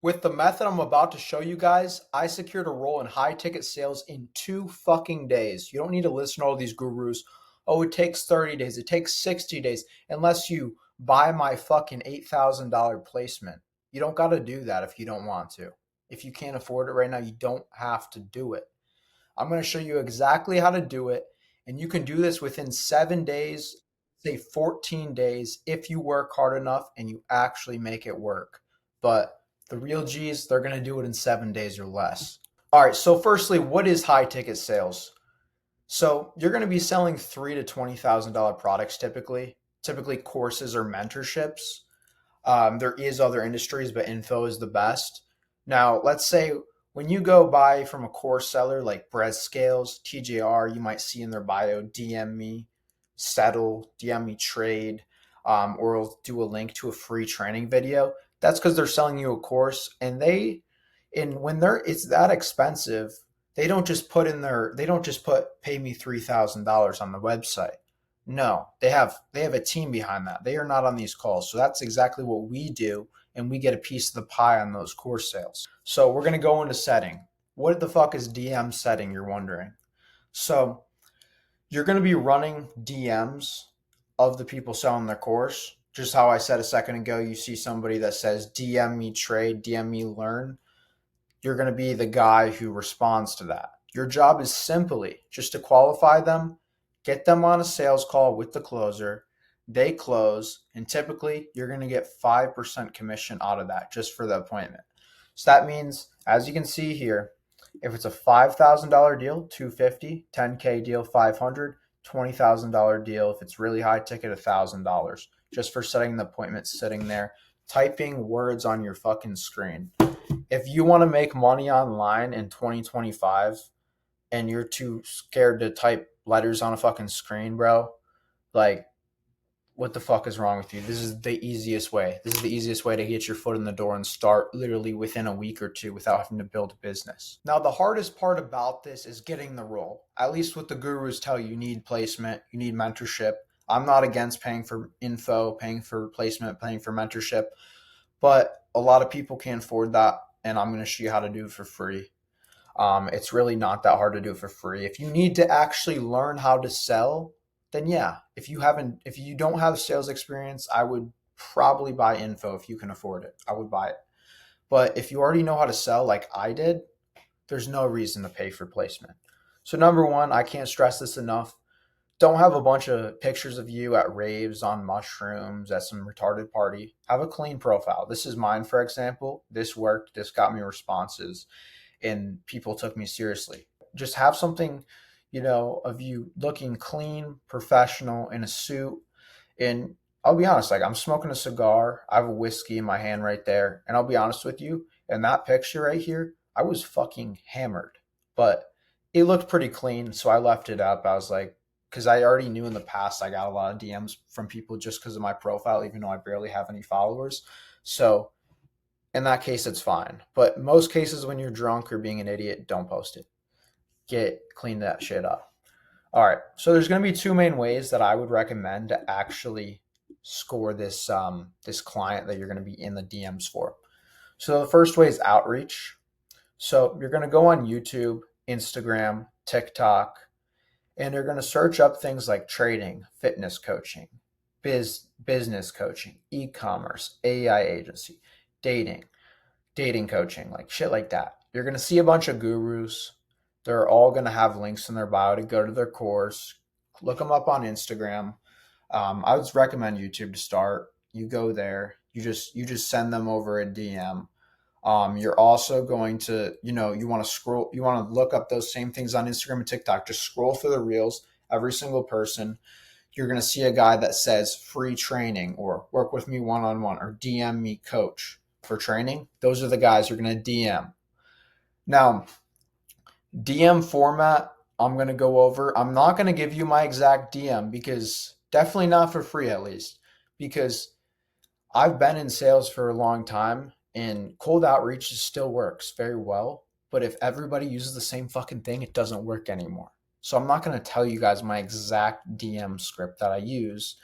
With the method I'm about to show you guys, I secured a role in high ticket sales in 2 fucking days. You don't need to listen to all these gurus. Oh, it takes 30 days, it takes 60 days, unless you buy my fucking $8,000 placement. You don't got to do that if you don't want to. If you can't afford it right now, you don't have to do it. I'm going to show you exactly how to do it. And you can do this within 7 days, say 14 days, if you work hard enough and you actually make it work. But the real G's, they're going to do it in 7 days or less. All right. So, firstly, what is high ticket sales? So, you're going to be selling $3,000 to $20,000 products typically courses or mentorships. There is other industries, but info is the best. Now, let's say when you go buy from a course seller like Brez Scales, TJR, you might see in their bio, DM me, settle, DM me trade, or it'll do a link to a free training video. That's because they're selling you a course, and when it's that expensive, they don't just put pay me $3,000 on the website. No, they have a team behind that. They are not on these calls. So that's exactly what we do, and we get a piece of the pie on those course sales. So we're gonna go into setting. What the fuck is DM setting, you're wondering? So you're gonna be running DMs of the people selling their course. Just how I said a second ago, you see somebody that says DM me trade, DM me learn. You're gonna be the guy who responds to that. Your job is simply just to qualify them, get them on a sales call with the closer. They close, and typically you're going to get 5% commission out of that just for the appointment. So that means, as you can see here, if it's a $5,000 deal, 250, 10K deal, 500, $20,000 deal. If it's really high ticket, $1,000 just for setting the appointment, sitting there, typing words on your fucking screen. If you want to make money online in 2025, and you're too scared to type letters on a fucking screen, bro, like, what the fuck is wrong with you? This is the easiest way. This is the easiest way to get your foot in the door and start literally within a week or two without having to build a business. Now, the hardest part about this is getting the role. At least what the gurus tell you, you need placement, you need mentorship. I'm not against paying for info, paying for placement, paying for mentorship, but a lot of people can't afford that, and I'm going to show you how to do it for free. It's really not that hard to do it for free. If you need to actually learn how to sell, then yeah. If you don't have sales experience, I would probably buy info if you can afford it. I would buy it. But if you already know how to sell like I did, there's no reason to pay for placement. So number one, I can't stress this enough. Don't have a bunch of pictures of you at raves, on mushrooms, at some retarded party. Have a clean profile. This is mine, for example. This worked. This got me responses, and people took me seriously. Just have something, of you looking clean, professional in a suit. And I'll be honest, like, I'm smoking a cigar. I have a whiskey in my hand right there. And I'll be honest with you, in that picture right here, I was fucking hammered. But it looked pretty clean. So I left it up. I was like, because I already knew in the past I got a lot of DMs from people just because of my profile, even though I barely have any followers. So in that case, it's fine. But most cases, when you're drunk or being an idiot, don't post it. Clean that shit up. All right. So there's going to be two main ways that I would recommend to actually score this client that you're going to be in the DMs for. So the first way is outreach. So you're going to go on YouTube, Instagram, TikTok, and you're going to search up things like trading, fitness coaching, business coaching, e-commerce, AI agency, dating, dating coaching, like shit like that. You're going to see a bunch of gurus. They're all going to have links in their bio to go to their course. Look them up on Instagram. I would recommend YouTube to start. You go there. You just send them over a DM. You're also going to, you want to scroll, you want to look up those same things on Instagram and TikTok. Just scroll through the reels. Every single person, you're going to see a guy that says free training or work with me one-on-one or DM me coach for training. Those are the guys you're going to DM. Now, DM format, I'm going to go over. I'm not going to give you my exact DM, because definitely not for free, at least, because I've been in sales for a long time, and cold outreach still works very well. But if everybody uses the same fucking thing, it doesn't work anymore. So I'm not going to tell you guys my exact DM script that I use,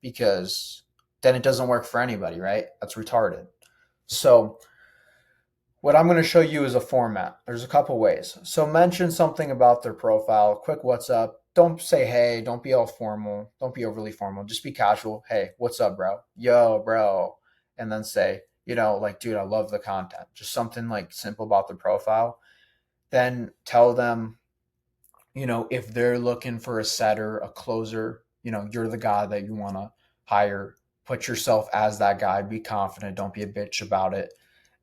because then it doesn't work for anybody, right? That's retarded. So What I'm going to show you is a format. There's a couple ways. So mention something about their profile, quick what's up. Don't say hey, don't be all formal, don't be overly formal. Just be casual. Hey, what's up, bro? Yo, bro. And then say, like, dude, I love the content. Just something like simple about the profile. Then tell them, if they're looking for a setter, a closer, you're the guy that you want to hire. Put yourself as that guy. Be confident. Don't be a bitch about it.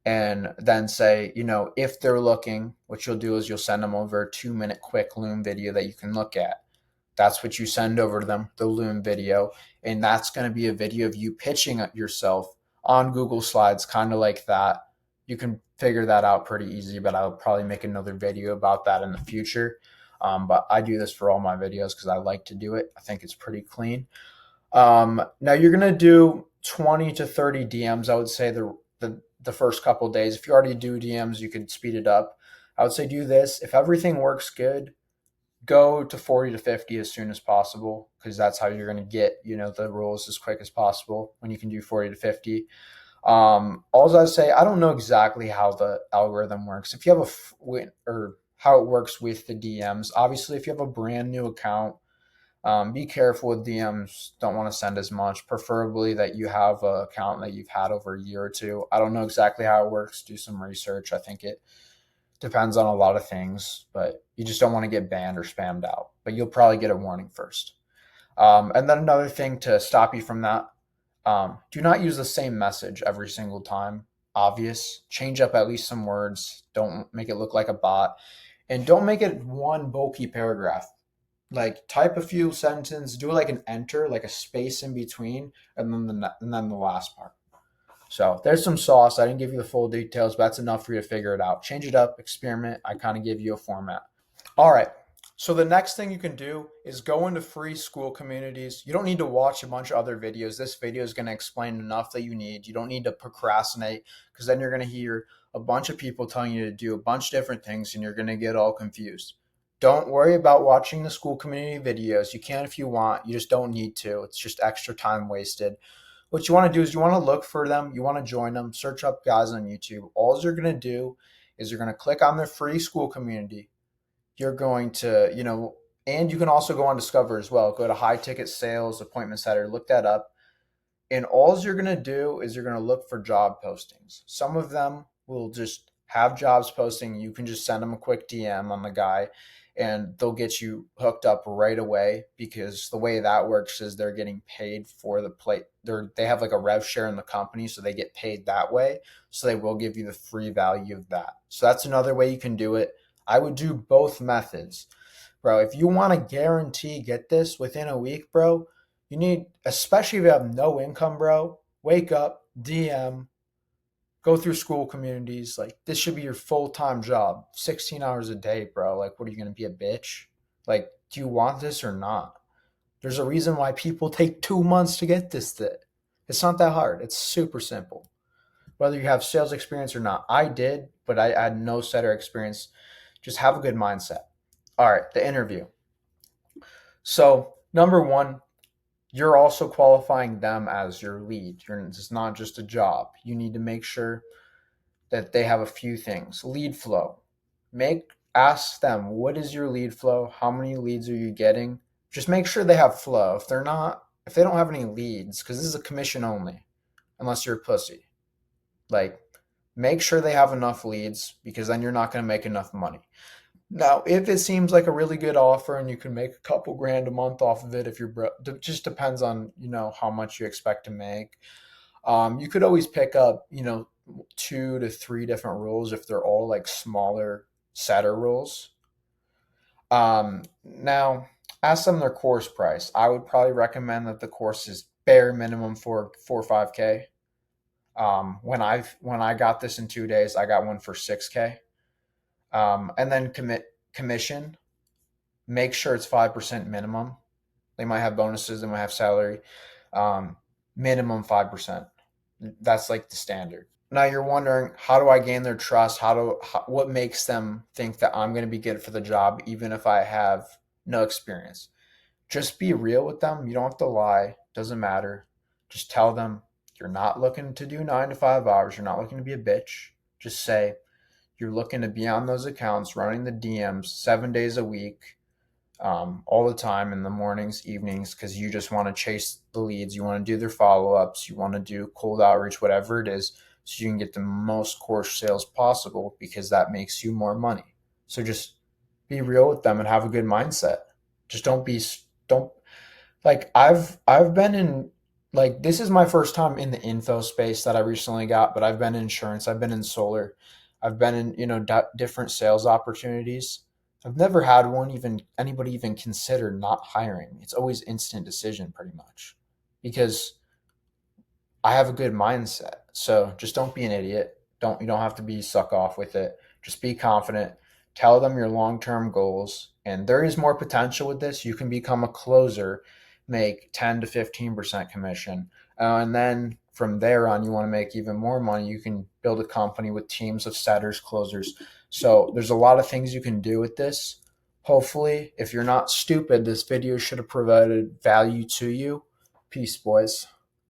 And then say, if they're looking, what you'll do is you'll send them over a 2-minute quick Loom video that you can look at. That's what you send over to them, the Loom video. And that's going to be a video of you pitching yourself on Google Slides, kind of like that. You can figure that out pretty easy, but I'll probably make another video about that in the future. But I do this for all my videos because I like to do it. I think it's pretty clean. Now you're going to do 20 to 30 DMs. I would say the first couple of days. If you already do DMs, you could speed it up. I would say do this. If everything works good, go to 40 to 50 as soon as possible, because that's how you're going to get, the rules as quick as possible when you can do 40 to 50. All I say, I don't know exactly how the algorithm works. If you have or how it works with the DMs, obviously, if you have a brand new account, be careful with DMs. Don't want to send as much. Preferably that you have an account that you've had over a year or two. I don't know exactly how it works. Do some research. I think it depends on a lot of things, but you just don't want to get banned or spammed out. But you'll probably get a warning first. And then another thing to stop you from that, do not use the same message every single time. Obvious. Change up at least some words. Don't make it look like a bot. And don't make it one bulky paragraph. Like, type a few sentences, do like an enter, like a space in between, and then the last part. So there's some sauce. I didn't give you the full details, but that's enough for you to figure it out. Change it up, experiment. I kind of give you a format. All right. So the next thing you can do is go into free school communities. You don't need to watch a bunch of other videos. This video is going to explain enough that you need. You don't need to procrastinate, because then you're going to hear a bunch of people telling you to do a bunch of different things and you're going to get all confused. Don't worry about watching the school community videos. You can if you want. You just don't need to. It's just extra time wasted. What you want to do is you want to look for them. You want to join them. Search up guys on YouTube. All you're going to do is you're going to click on their free school community. You're going to, and you can also go on Discover as well. Go to high ticket sales, appointment setter, look that up. And all you're going to do is you're going to look for job postings. Some of them will just have jobs posting. You can just send them a quick DM on the guy and they'll get you hooked up right away, because the way that works is they're getting paid for the plate. They have like a rev share in the company, so they get paid that way. So they will give you the free value of that. So that's another way you can do it. I would do both methods, bro. If you want to guarantee get this within a week, bro, you need, especially if you have no income, bro, wake up, DM, go through school communities. Like, this should be your full-time job, 16 hours a day, bro. Like, what are you going to be, a bitch? Like, do you want this or not? There's a reason why people take 2 months to get this thing. It's not that hard. It's super simple. Whether you have sales experience or not. I did, but I had no setter experience. Just have a good mindset. All right, the interview. So, number one, you're also qualifying them as your lead. It's not just a job. You need to make sure that they have a few things. Lead flow. Ask them, what is your lead flow? How many leads are you getting? Just make sure they have flow. If they don't have any leads, because this is a commission only, unless you're a pussy. Like, make sure they have enough leads, because then you're not going to make enough money. Now, if it seems like a really good offer and you can make a couple grand a month off of it, it just depends on, how much you expect to make. You could always pick up, 2 to 3 different rules if they're all like smaller setter rules. Now, ask them their course price. I would probably recommend that the course is bare minimum for 4 or 5K. When I got this in 2 days, I got one for 6K. And then commission, make sure it's 5% minimum. They might have bonuses, they might have salary. Minimum 5%. That's like the standard. Now you're wondering, how do I gain their trust? What makes them think that I'm going to be good for the job, even if I have no experience? Just be real with them. You don't have to lie. Doesn't matter. Just tell them you're not looking to do 9 to 5 hours. You're not looking to be a bitch. Just say, You're looking to be on those accounts, running the DMs 7 days a week, all the time in the mornings, evenings, because you just want to chase the leads. You want to do their follow ups. You want to do cold outreach, whatever it is, so you can get the most course sales possible because that makes you more money. So just be real with them and have a good mindset. Just don't like I've been in like this is my first time in the info space that I recently got, but I've been in insurance, I've been in solar, I've been in different sales opportunities. I've never had one even anybody even consider not hiring. It's always instant decision pretty much because I have a good mindset. So just don't be an idiot. You don't have to be suck off with it. Just be confident. Tell them your long-term goals. And there is more potential with this. You can become a closer, make 10 to 15% commission. And then from there on, you want to make even more money. You can build a company with teams of setters, closers. So there's a lot of things you can do with this. Hopefully, if you're not stupid, this video should have provided value to you. Peace, boys.